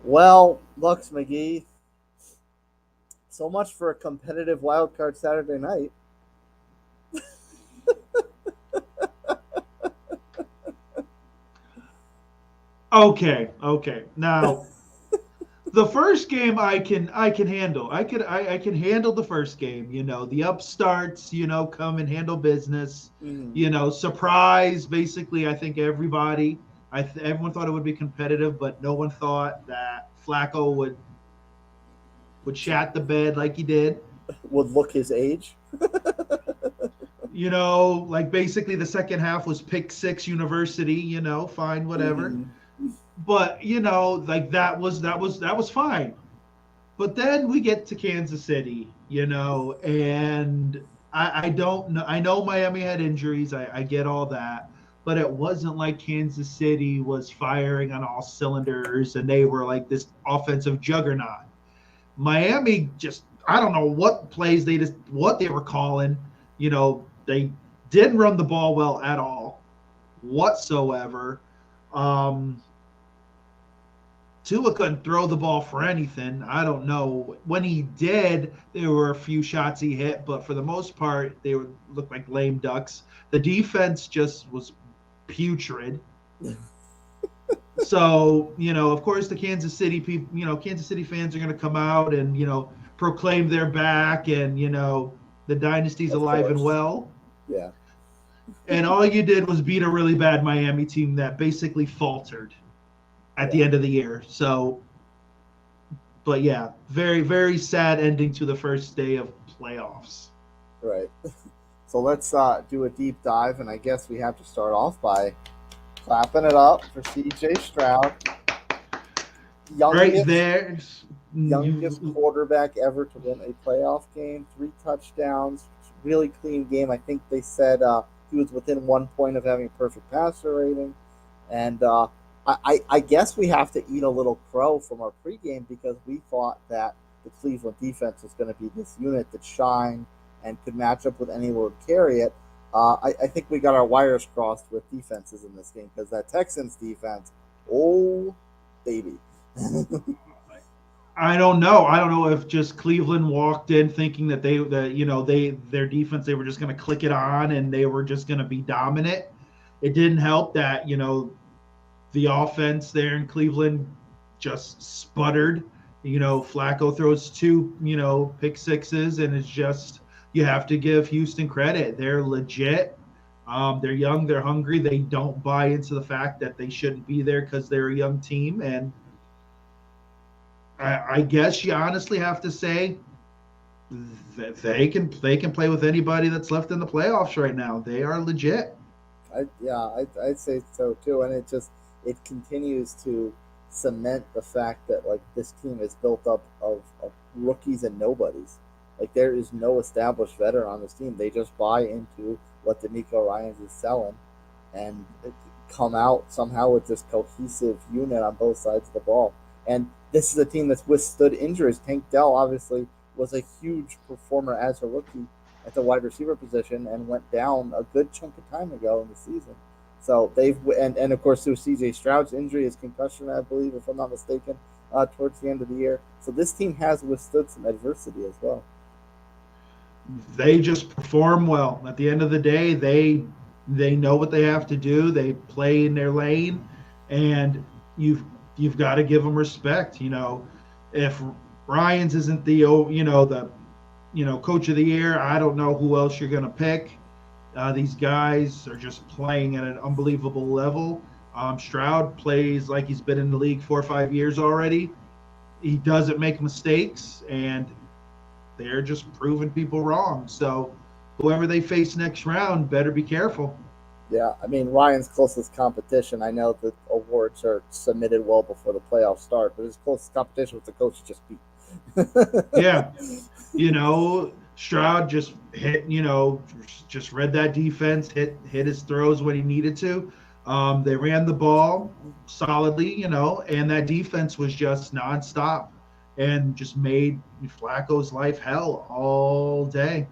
Well, Bucks McGee, so much for a competitive wild card Saturday night. Okay. Now, the first game I can handle. I can handle the first game. The upstarts. Come and handle business. Mm, Surprise. Basically, I think everyone thought it would be competitive, but no one thought that Flacco would shat the bed like he did. would look his age. Like basically the second half was pick six university. Fine, whatever. Mm, But like that was fine. But then we get to Kansas City, and I don't know. I know Miami had injuries. I get all that. But it wasn't like Kansas City was firing on all cylinders and they were like this offensive juggernaut. Miami just, I don't know what they were calling. They didn't run the ball well at all whatsoever. Um, Tua couldn't throw the ball for anything. I don't know. When he did, there were a few shots he hit, but for the most part, they would look like lame ducks. The defense just was putrid. So, of course, the Kansas City people, Kansas City fans are going to come out and, proclaim their back and, the dynasty's of alive and course. well. Yeah. And all you did was beat a really bad Miami team that basically faltered at the Yeah. end of the year. So, but yeah, very, very sad ending to the first day of playoffs. Right. So let's do a deep dive, and I guess we have to start off by clapping it up for C.J. Stroud, Right youngest there, youngest you, quarterback ever to win a playoff game, 3 touchdowns, really clean game. I think they said he was within 1 point of having a perfect passer rating. And I guess we have to eat a little crow from our pregame because we thought that the Cleveland defense was going to be this unit that shined and could match up with anyone who would carry it. I think we got our wires crossed with defenses in this game because that Texans defense, oh, baby. I don't know. I don't know if just Cleveland walked in thinking that their defense, they were just going to click it on and they were just going to be dominant. It didn't help that the offense there in Cleveland just sputtered. Flacco throws two pick sixes, and it's just, you have to give Houston credit. They're legit. They're young. They're hungry. They don't buy into the fact that they shouldn't be there because they're a young team. And I guess you honestly have to say that they can play with anybody that's left in the playoffs right now. They are legit. I'd say so too, and it continues to cement the fact that like this team is built up of rookies and nobodies. Like there is no established veteran on this team. They just buy into what D'Amico Ryans is selling, and come out somehow with this cohesive unit on both sides of the ball. And this is a team that's withstood injuries. Tank Dell obviously was a huge performer as a rookie at the wide receiver position and went down a good chunk of time ago in the season. So they've and of course through C.J. Stroud's injury, his concussion, I believe, if I'm not mistaken, towards the end of the year. So this team has withstood some adversity as well. They just perform well. At the end of the day, they know what they have to do. They play in their lane, and you've got to give them respect. If Ryan's isn't the coach of the year, I don't know who else you're going to pick. These guys are just playing at an unbelievable level. Stroud plays like he's been in the league 4 or 5 years already. He doesn't make mistakes, and they're just proving people wrong. So whoever they face next round better be careful. Yeah, I mean Ryan's closest competition. I know the awards are submitted well before the playoffs start, but his closest competition was the coach he just beat. Yeah, Stroud just read that defense, hit his throws when he needed to. They ran the ball solidly, and that defense was just nonstop and just made Flacco's life hell all day.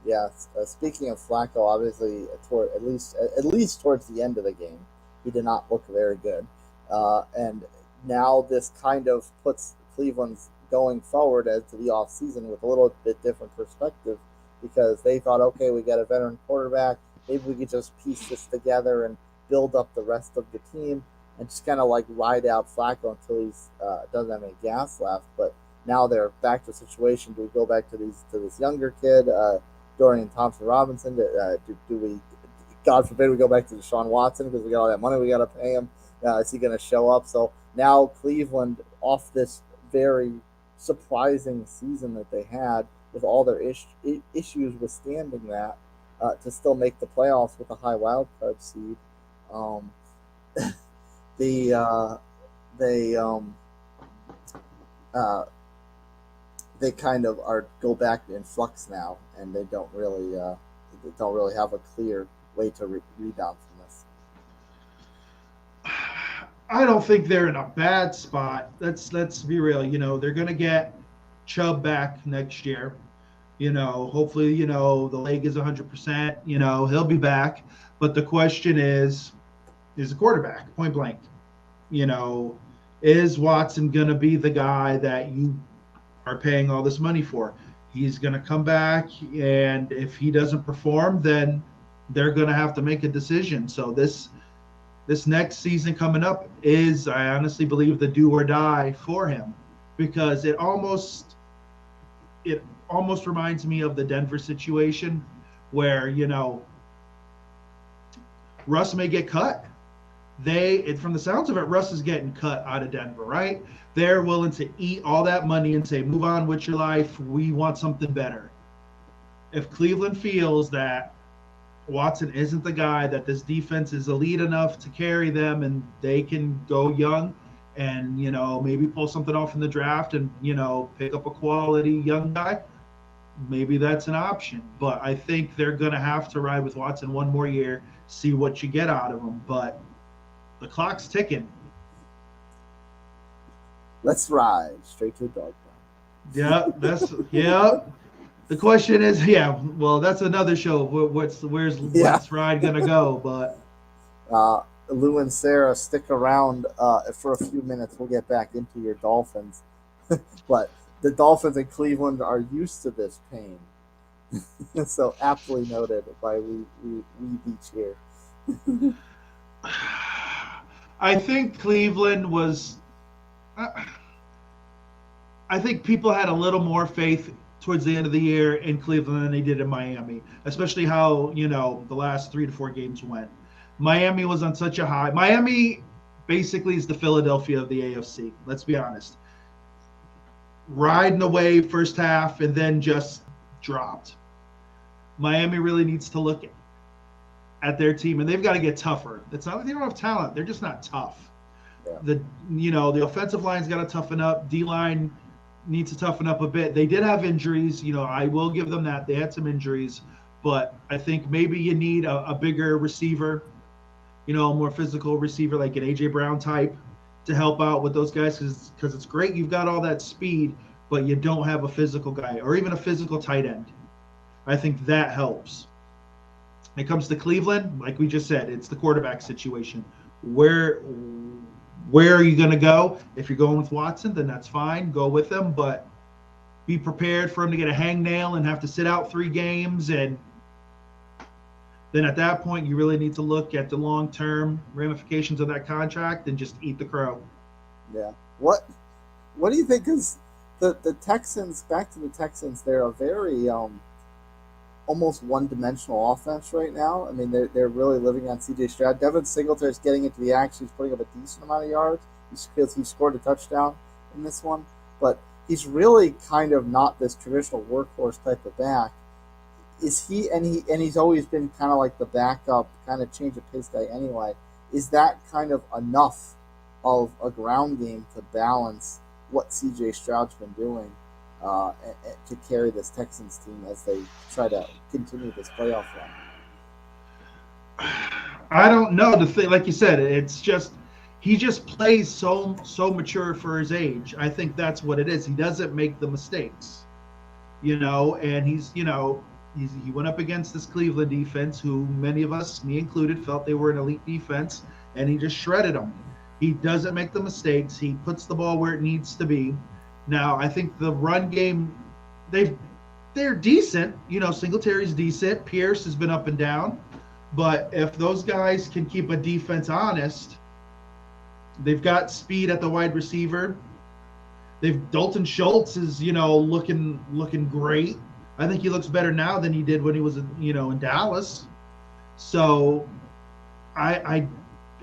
Yeah. Speaking of Flacco, obviously, toward at least towards the end of the game, he did not look very good. And now this kind of puts Cleveland's going forward as to the offseason with a little bit different perspective because they thought, okay, we got a veteran quarterback. Maybe we could just piece this together and build up the rest of the team and just kind of like ride out Flacco until he's doesn't have any gas left. But now they're back to a situation. Do we go back to this younger kid, Dorian Thompson Robinson? Do we, God forbid, we go back to Deshaun Watson because we got all that money we got to pay him? Is he going to show up? So now Cleveland, off this very surprising season that they had, with all their issues withstanding that, to still make the playoffs with a high wild card seed. Um, the they uh, they kind of are go back in flux now, and they don't really have a clear way to rebound from this. I don't think they're in a bad spot. Let's be real. They're gonna get Chubb back next year. Hopefully, the leg is 100%. He'll be back. But the question is the quarterback, point blank. You know, is Watson gonna be the guy that you are paying all this money for? He's gonna come back, and if he doesn't perform, then they're gonna have to make a decision. So this next season coming up is, I honestly believe, the do or die for him, because it almost reminds me of the Denver situation where, Russ may get cut. From the sounds of it, Russ is getting cut out of Denver, right? They're willing to eat all that money and say, move on with your life. We want something better. If Cleveland feels that Watson isn't the guy, that this defense is elite enough to carry them and they can go young and, maybe pull something off in the draft and, pick up a quality young guy, maybe that's an option. But I think they're going to have to ride with Watson one more year, see what you get out of him. But the clock's ticking. Let's ride straight to the dog pound. Yeah. The question is, well, that's another show. Where's Let's Ride gonna go? But Lou and Sarah, stick around for a few minutes. We'll get back into your Dolphins, but the Dolphins in Cleveland are used to this pain. So aptly noted by we Beach here. I think Cleveland was. I think people had a little more faith towards the end of the year in Cleveland than they did in Miami, especially how, the last 3 to 4 games went. Miami was on such a high. Miami basically is the Philadelphia of the AFC. Let's be honest. Riding the wave first half and then just dropped. Miami really needs to look at their team, and they've got to get tougher. It's not like they don't have talent. They're just not tough. Yeah. The offensive line's got to toughen up. D-line needs to toughen up a bit. They did have injuries. I will give them that. They had some injuries, but I think maybe you need a bigger receiver, a more physical receiver like an A.J. Brown type to help out with those guys, because it's great you've got all that speed, but you don't have a physical guy or even a physical tight end. I think that helps. When it comes to Cleveland, like we just said, it's the quarterback situation. Where are you going to go? If you're going with Watson, then that's fine. Go with him, but be prepared for him to get a hangnail and have to sit out 3 games. And then at that point, you really need to look at the long-term ramifications of that contract and just eat the crow. Yeah. What do you think is the Texans, back to the Texans, they're a very almost one-dimensional offense right now. I mean, they're really living on C.J. Stroud. Devin Singletary's getting into the action. He's putting up a decent amount of yards because he scored a touchdown in this one. But he's really kind of not this traditional workhorse type of back. Is he? And he's always been kind of like the backup, kind of change of pace guy anyway. Is that kind of enough of a ground game to balance what C.J. Stroud's been doing? To carry this Texans team as they try to continue this playoff run? I don't know. The thing, like you said, it's just he just plays so mature for his age. I think that's what it is. He doesn't make the mistakes, and he went up against this Cleveland defense, who many of us, me included, felt they were an elite defense, and he just shredded them. He doesn't make the mistakes. He puts the ball where it needs to be. Now, I think the run game, they're decent. Singletary's decent. Pierce has been up and down. But if those guys can keep a defense honest, they've got speed at the wide receiver. Dalton Schultz is, looking great. I think he looks better now than he did when he was, in Dallas. So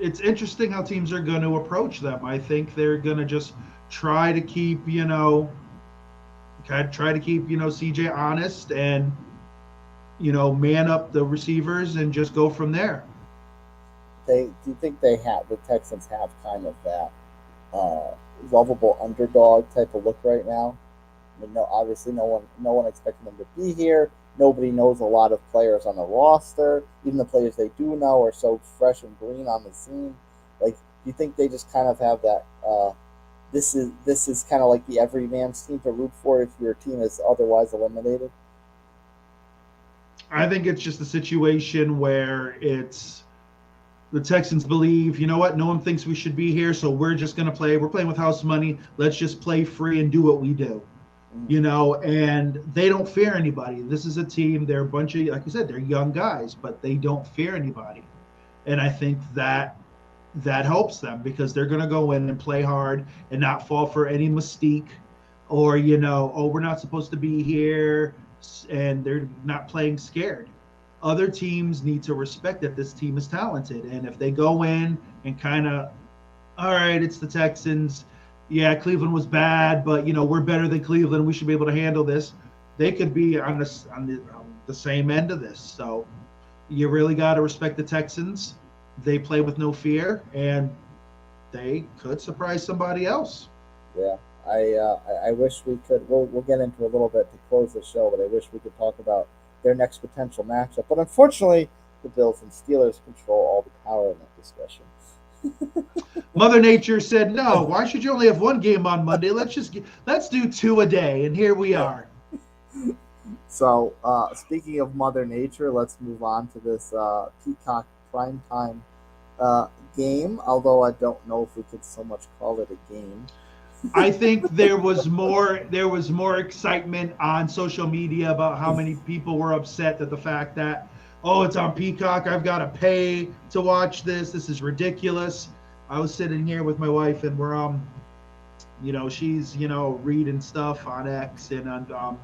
it's interesting how teams are going to approach them. I think they're going to just try to keep, CJ honest and, man up the receivers and just go from there. Do you think the Texans have kind of that lovable underdog type of look right now? I mean, obviously no one expected them to be here. Nobody knows a lot of players on the roster. Even the players they do know are so fresh and green on the scene. Like, do you think they just kind of have that? This is kind of like the everyman's team to root for if your team is otherwise eliminated. I think it's just a situation where it's the Texans believe, no one thinks we should be here, so we're just going to play. We're playing with house money. Let's just play free and do what we do. And they don't fear anybody. This is a team, they're a bunch of, like you said, they're young guys, but they don't fear anybody. And I think that helps them because they're going to go in and play hard and not fall for any mystique or, we're not supposed to be here, and they're not playing scared. Other teams need to respect that this team is talented. And if they go in and kind of, all right, it's the Texans. Yeah, Cleveland was bad, but, we're better than Cleveland. We should be able to handle this. They could be on the same end of this. So you really got to respect the Texans. They play with no fear, and they could surprise somebody else. Yeah, I wish we could. We'll get into a little bit to close the show, but I wish we could talk about their next potential matchup. But unfortunately, the Bills and Steelers control all the power in that discussion. Mother Nature said, no, why should you only have one game on Monday? Let's do 2 a day, and here we are. So, speaking of Mother Nature, let's move on to this Peacock primetime game, although I don't know if we could so much call it a game. I think there was more excitement on social media about how many people were upset at the fact that, oh, it's on Peacock, I've got to pay to watch this. This is ridiculous. I was sitting here with my wife, and we're she's reading stuff on X and on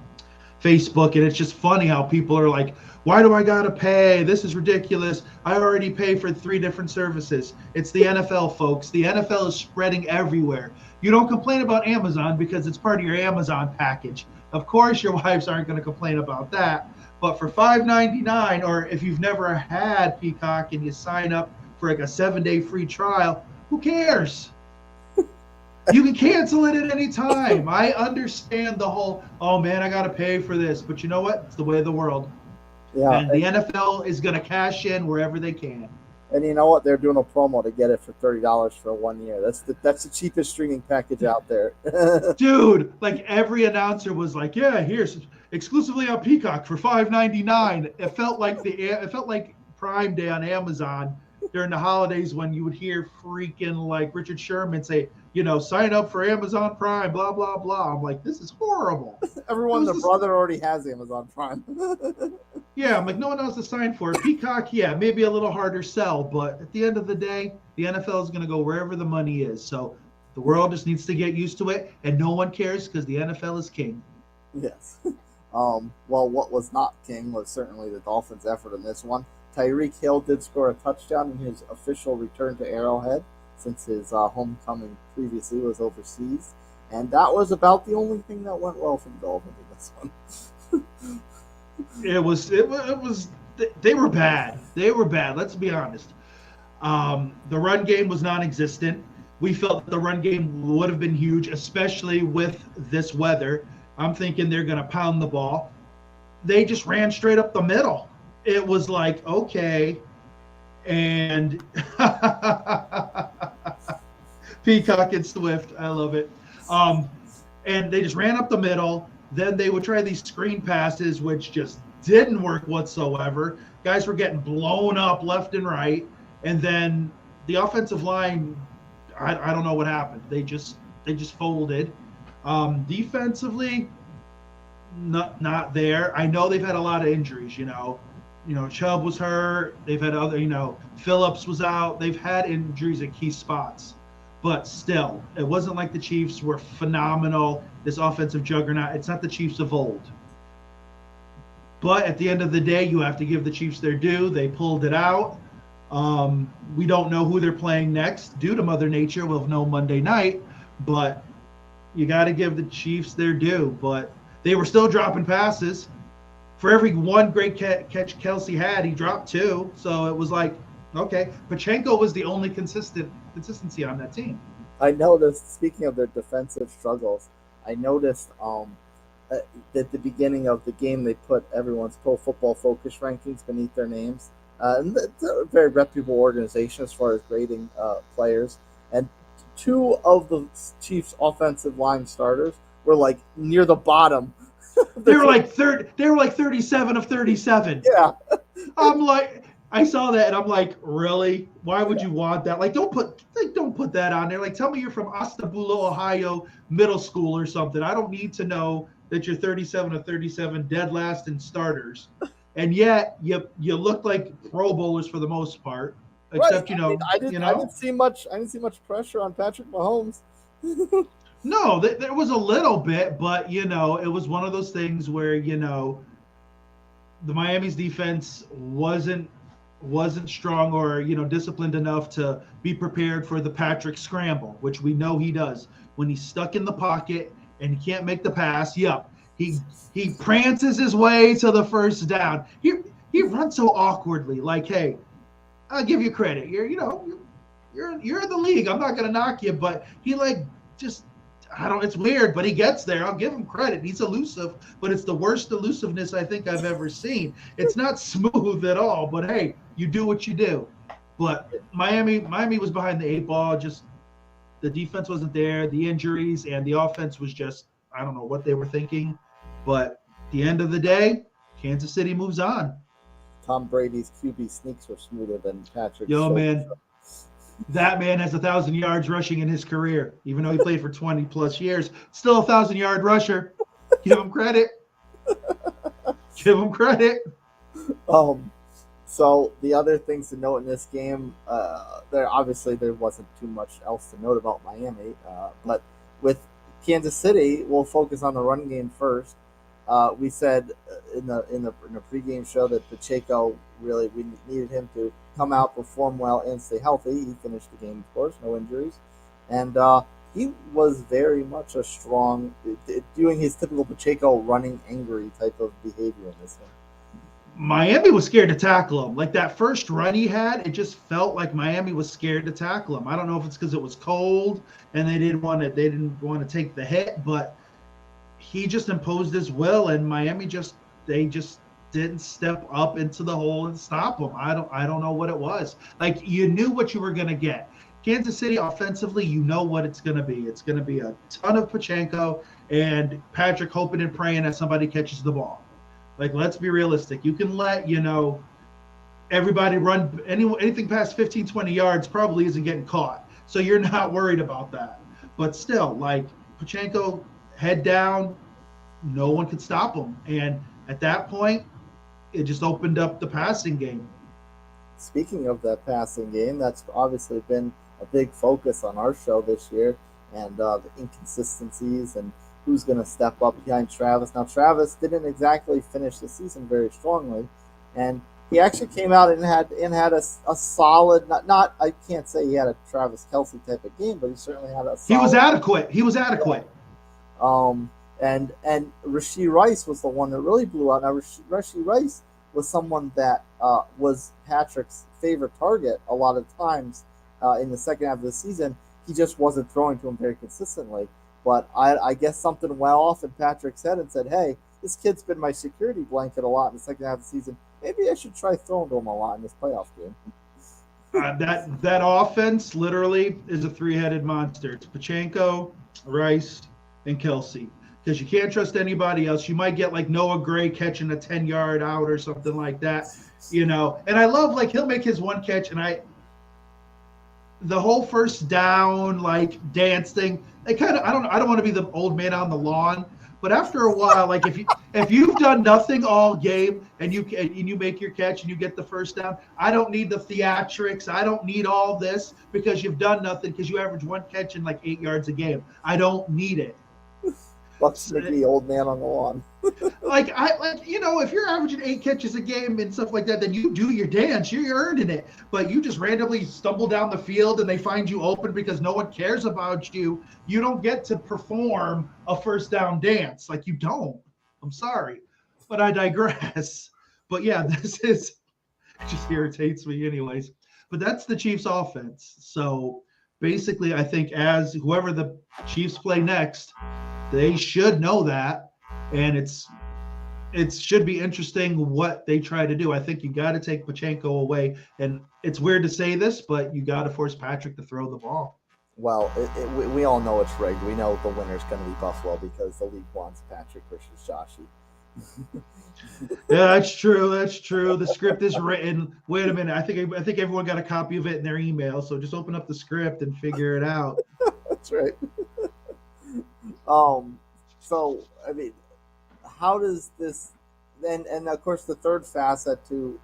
Facebook, and it's just funny how people are like, why do I gotta pay? This is ridiculous. I already pay for 3 different services. It's the NFL, folks. The NFL is spreading everywhere. You don't complain about Amazon because it's part of your Amazon package. Of course, your wives aren't going to complain about that. But for $5.99, or if you've never had Peacock and you sign up for like a 7-day free trial, who cares? You can cancel it at any time. I understand the whole, oh man, I got to pay for this. But you know what? It's the way of the world. Yeah. And the NFL is going to cash in wherever they can. And you know what? They're doing a promo to get it for $30 for 1 year. That's the cheapest streaming package out there. Dude, like every announcer was like, yeah, here's exclusively on Peacock for $5.99. It felt like Prime Day on Amazon during the holidays when you would hear freaking like Richard Sherman say, sign up for Amazon Prime, blah, blah, blah. I'm like, this is horrible. Everyone, their brother already has Amazon Prime. Yeah, I'm like, no one else to sign for it. Peacock, yeah, maybe a little harder sell, but at the end of the day, the NFL is going to go wherever the money is. So the world just needs to get used to it, and no one cares because the NFL is king. Yes. Well, what was not king was certainly the Dolphins' effort in this one. Tyreek Hill did score a touchdown in his official return to Arrowhead, since his homecoming previously was overseas. And that was about the only thing that went well for the Dolphins in this one. It was. They were bad. They were bad. Let's be honest. The run game was non-existent. We felt that the run game would have been huge, especially with this weather. I'm thinking they're going to pound the ball. They just ran straight up the middle. It was like, okay. And Peacock and Swift, I love it. And they just ran up the middle. Then they would try these screen passes, which just didn't work whatsoever. Guys were getting blown up left and right. And then the offensive line, I don't know what happened. They just folded. Defensively, not there. I know they've had a lot of injuries. Chubb was hurt. They've had other. Phillips was out. They've had injuries at key spots, but still, it wasn't like the Chiefs were phenomenal. This offensive juggernaut. It's not the Chiefs of old. But at the end of the day, you have to give the Chiefs their due. They pulled it out. We don't know who they're playing next due to Mother Nature. We'll know Monday night, but you got to give the Chiefs their due. But they were still dropping passes. For every one great catch Kelsey had, he dropped two. So it was like, okay, Pacheco was the only consistency on that team. I noticed, speaking of their defensive struggles, I noticed at the beginning of the game they put everyone's Pro Football Focus rankings beneath their names. And it's a very reputable organization as far as grading players. And two of the Chiefs' offensive line starters were like near the bottom. They were like 37 of 37. Yeah. I'm like, I saw that and I'm like, really? Why would you want that? Like, don't put that on there. Like, tell me you're from Ostabula, Ohio middle school or something. I don't need to know that you're 37 of 37, dead last in starters. And yet you look like Pro Bowlers for the most part, except right. I didn't see much pressure on Patrick Mahomes. No, there was a little bit, but it was one of those things where the Miami's defense wasn't strong or disciplined enough to be prepared for the Patrick scramble, which we know he does when he's stuck in the pocket and he can't make the pass. Yep. He prances his way to the first down. He runs so awkwardly. Like, hey, I'll give you credit. You're in the league. I'm not gonna knock you, but he it's weird, but he gets there. I'll give him credit. He's elusive, but it's the worst elusiveness I think I've ever seen. It's not smooth at all, but hey, you do what you do. But Miami was behind the eight ball. Just the defense wasn't there, the injuries, and the offense was just, I don't know what they were thinking. But at the end of the day, Kansas City moves on. Tom Brady's QB sneaks were smoother than Patrick's. Man, that man has 1,000 yards rushing in his career, even though he played for 20 plus years. Still a 1,000-yard rusher. Give him credit. Give him credit. So the other things to note in this game, there wasn't too much else to note about Miami, but with Kansas City, we'll focus on the run game first. We said in the pregame show that Pacheco we needed him to come out, perform well, and stay healthy. He finished the game, of course, no injuries, and he was very much a strong, doing his typical Pacheco running angry type of behavior in this game. Miami was scared to tackle him. Like that first run he had, it just felt like Miami was scared to tackle him. I don't know if it's because it was cold and they didn't want to take the hit, but he just imposed his will, and Miami they just didn't step up into the hole and stop him. I don't know what it was. Like, you knew what you were gonna get. Kansas City offensively, you know what it's gonna be. It's gonna be a ton of Pacheco and Patrick hoping and praying that somebody catches the ball. Like, let's be realistic. You can let, everybody run anything past 15, 20 yards probably isn't getting caught. So you're not worried about that. But still, like, Pacheco, head down, no one could stop him. And at that point, it just opened up the passing game. Speaking of that passing game, that's obviously been a big focus on our show this year, and the inconsistencies and who's going to step up behind Travis. Now, Travis didn't exactly finish the season very strongly, and he actually came out and had a solid, not I can't say he had a Travis Kelce type of game, but he certainly had a solid. He was adequate. And Rashee Rice was the one that really blew out. Now, Rashee Rice was someone that was Patrick's favorite target a lot of times in the second half of the season. He just wasn't throwing to him very consistently. But I guess something went off in Patrick's head and said, hey, this kid's been my security blanket a lot in the second half of the season. Maybe I should try throwing to him a lot in this playoff game. That offense literally is a three-headed monster. It's Pacheco, Rice, and Kelce. Because you can't trust anybody else. You might get like Noah Gray catching a 10-yard out or something like that, And I love, like, he'll make his one catch, and the whole first down like dance thing, they kind of I don't want to be the old man on the lawn, but after a while, like if you've done nothing all game and you make your catch and you get the first down, I don't need the theatrics. I don't need all this because you've done nothing because you average one catch and like 8 yards a game. I don't need it. Bucks So, McGee, old man on the lawn. if you're averaging 8 catches a game and stuff like that, then you do your dance. You're earning it. But you just randomly stumble down the field and they find you open because no one cares about you. You don't get to perform a first down dance. Like, you don't. I'm sorry, but I digress. But yeah, it just irritates me anyways. But that's the Chiefs offense. So basically, I think as whoever the Chiefs play next, they should know that, and it should be interesting what they try to do. I think you got to take Pachenko away, and it's weird to say this, but you got to force Patrick to throw the ball. Well, we all know it's rigged. We know the winner's going to be Buffalo because the league wants Patrick versus Joshy. Yeah, that's true. That's true. The script is written. Wait a minute. I think everyone got a copy of it in their email. So just open up the script and figure it out. That's right. So I mean, how does this? And of course, the third facet to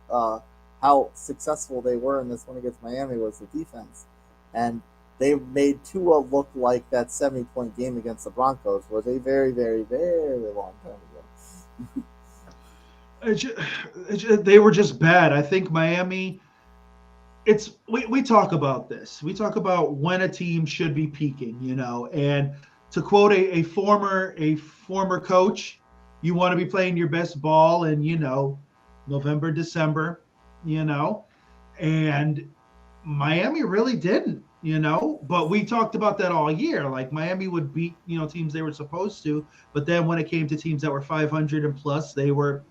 how successful they were in this one against Miami was the defense, and they made Tua look like that 70-point game against the Broncos was a very, very, very long time ago. They were just bad. I think Miami. We talk about this. We talk about when a team should be peaking, and to quote a former coach, you want to be playing your best ball in, November, December, and Miami really didn't, but we talked about that all year. Like, Miami would beat, teams they were supposed to, but then when it came to teams that were 500 and plus, they were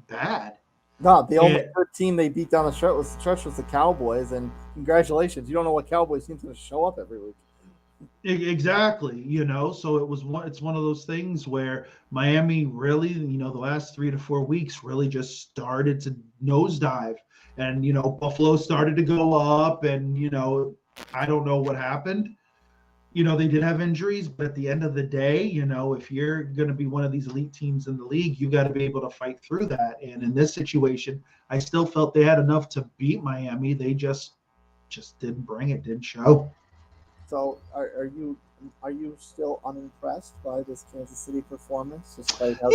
bad. No, the only good team they beat down the stretch was the Cowboys, and congratulations. You don't know what Cowboys team's going to show up every week. Exactly, so it's one of those things where Miami really, the last 3 to 4 weeks really just started to nosedive, and Buffalo started to go up, and I don't know what happened. They did have injuries, but at the end of the day, if you're going to be one of these elite teams in the league, you got to be able to fight through that. And in this situation, I still felt they had enough to beat Miami. They just didn't bring it, didn't show. So are you still unimpressed by this Kansas City performance? Despite how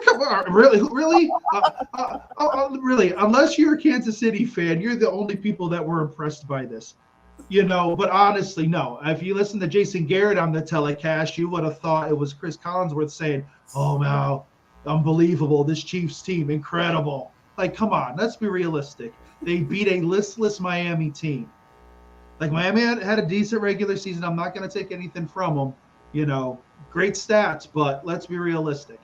come on, really, really. Unless you're a Kansas City fan, you're the only people that were impressed by this. But honestly, no. If you listen to Jason Garrett on the telecast, you would have thought it was Chris Collinsworth saying, "Oh, wow, unbelievable! This Chiefs team, incredible!" Like, come on, let's be realistic. They beat a listless Miami team. Like, Miami had a decent regular season. I'm not going to take anything from them. Great stats, but let's be realistic.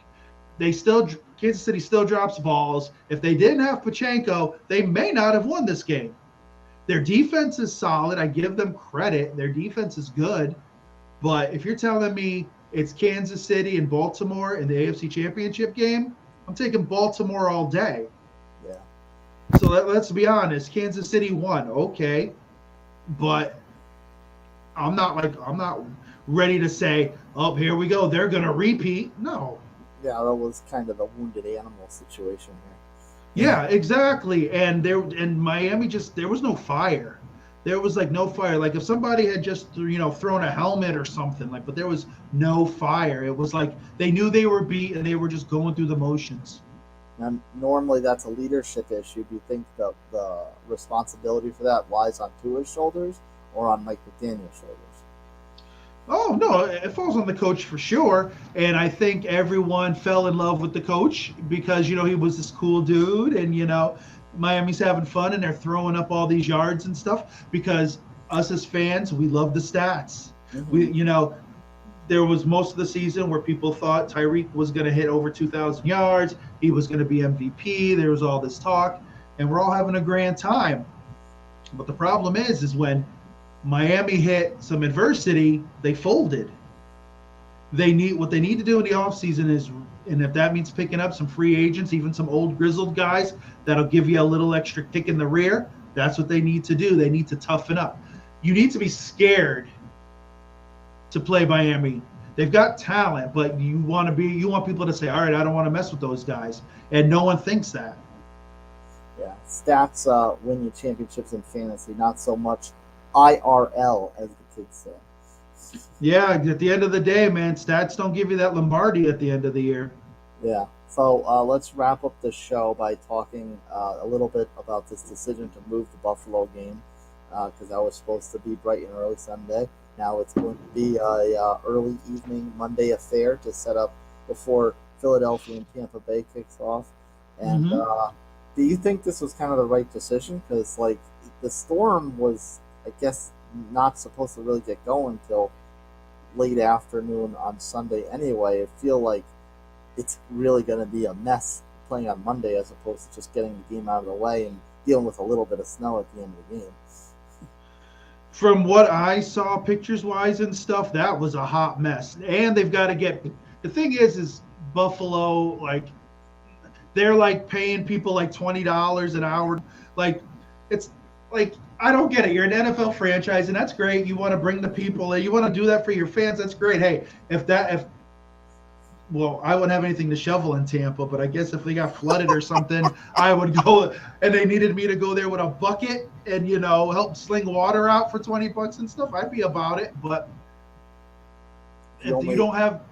Kansas City still drops balls. If they didn't have Pachenko, they may not have won this game. Their defense is solid. I give them credit. Their defense is good. But if you're telling me it's Kansas City and Baltimore in the AFC Championship game, I'm taking Baltimore all day. Yeah. So let's be honest. Kansas City won. Okay. But I'm not ready to say, oh, here we go, they're going to repeat. No. Yeah, that was kind of a wounded animal situation here. Yeah, exactly. And Miami there was no fire. There was no fire. Like, if somebody had just thrown a helmet or something, but there was no fire. It was like they knew they were beat and they were just going through the motions. And normally that's a leadership issue. Do you think the responsibility for that lies on Tua's shoulders or on Mike McDaniel's shoulders? Oh, no, it falls on the coach for sure. And I think everyone fell in love with the coach because, he was this cool dude and, Miami's having fun and they're throwing up all these yards and stuff because us as fans, we love the stats. Mm-hmm. There was most of the season where people thought Tyreek was going to hit over 2,000 yards. He was going to be MVP. There was all this talk, and we're all having a grand time. But the problem is when Miami hit some adversity, they folded. What they need to do in the offseason is, and if that means picking up some free agents, even some old grizzled guys that'll give you a little extra kick in the rear, That's what they need to do. They need to toughen up. You need to be scared to play Miami. They've got talent, but you want people to say, all right, I don't want to mess with those guys. And no one thinks that. Yeah, stats win you championships in fantasy, not so much IRL, as the kids say. Yeah, at the end of the day, man, stats don't give you that Lombardi at the end of the year. Yeah. So let's wrap up the show by talking a little bit about this decision to move the Buffalo game, because that was supposed to be bright and early Sunday. Now it's going to be a early evening Monday affair to set up before Philadelphia and Tampa Bay kicks off. And do you think this was kind of the right decision? Because like the Storm was, I guess, not supposed to really get going until late afternoon on Sunday anyway. I feel like it's really going to be a mess playing on Monday as opposed to just getting the game out of the way and dealing with a little bit of snow at the end of the game. From what I saw pictures-wise and stuff, that was a hot mess. And they've got to get – the thing is Buffalo, like, they're, like, paying people, like, $20 an hour. Like, it's – like, I don't get it. You're an NFL franchise, and that's great. You want to bring the people in. You want to do that for your fans. That's great. Hey, well, I wouldn't have anything to shovel in Tampa, but I guess if they got flooded or something, I would go, and they needed me to go there with a bucket and, you know, help sling water out for $20 and stuff, I'd be about it. But if you don't have...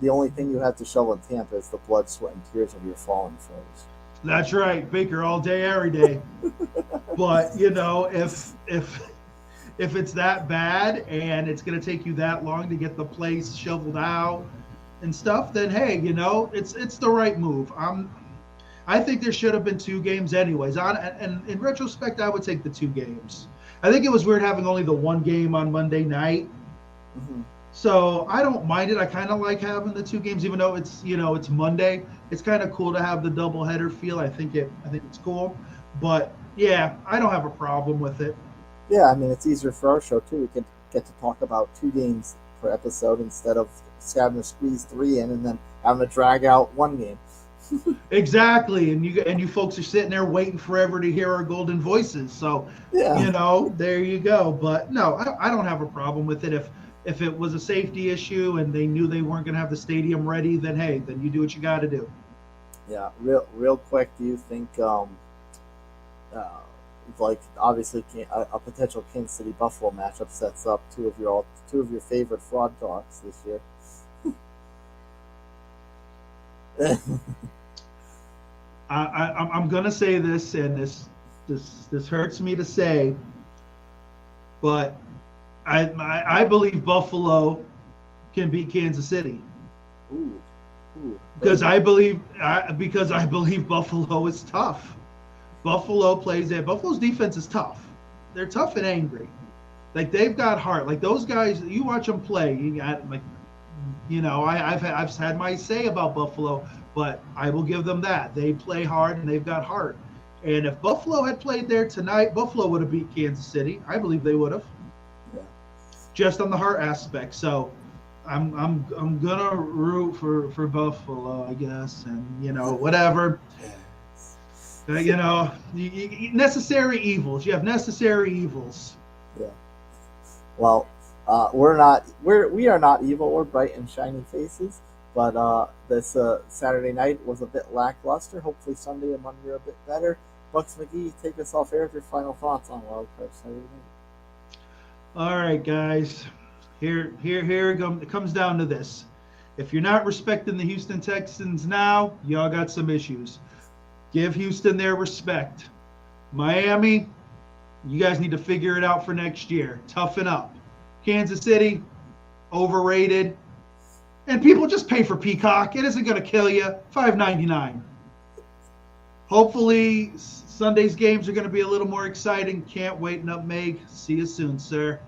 The only thing you have to shovel in Tampa is the blood, sweat, and tears of your fallen foes. That's right. Baker all day, every day. But, you know, if it's that bad and it's going to take you that long to get the place shoveled out and stuff, then hey, you know, it's the right move. I think there should have been 2 games anyways. And in retrospect, I would take the 2 games. I think it was weird having only the 1 game on Monday night. Mm-hmm. So I don't mind it. I kind of like having the 2 games, even though it's, you know, it's Monday. It's kind of cool to have the doubleheader feel. I think it's cool. But yeah, I don't have a problem with it. Yeah, I mean, it's easier for our show too. We can get to talk about 2 games per episode instead of having to squeeze 3 in and then having to drag out 1 game. Exactly, and you folks are sitting there waiting forever to hear our golden voices. So, yeah, you know, there you go. But no, I don't have a problem with it. If it was a safety issue and they knew they weren't going to have the stadium ready, then hey, then you do what you got to do. Yeah, real quick, do you think like obviously a potential Kansas City Buffalo matchup sets up two of your favorite fraud talks this year? I'm gonna say this, and this hurts me to say, but I believe Buffalo can beat Kansas City. Ooh. Because I believe Buffalo is tough. Buffalo plays it. Buffalo's defense is tough. They're tough and angry. Like, they've got heart. Like, those guys, you watch them play. You got, like, you know, I've had my say about Buffalo, but I will give them that. They play hard and they've got heart. And if Buffalo had played there tonight, Buffalo would have beat Kansas City. I believe they would have. Yeah. Just on the heart aspect. So I'm gonna root for Buffalo, I guess, and you know, whatever. You know, necessary evils. You have necessary evils. Yeah. Well, we are not evil. We're bright and shiny faces. But this Saturday night was a bit lackluster. Hopefully Sunday and Monday are a bit better. Bucks, McGee, take us off air with your final thoughts on Wild Card Saturday night. All right, guys. Here it comes down to this. If you're not respecting the Houston Texans now, y'all got some issues. Give Houston their respect. Miami, you guys need to figure it out for next year. Toughen up. Kansas City, overrated. And people just pay for Peacock. It isn't going to kill you. $5.99. Hopefully Sunday's games are going to be a little more exciting. Can't wait, Nutmeg. See you soon, sir.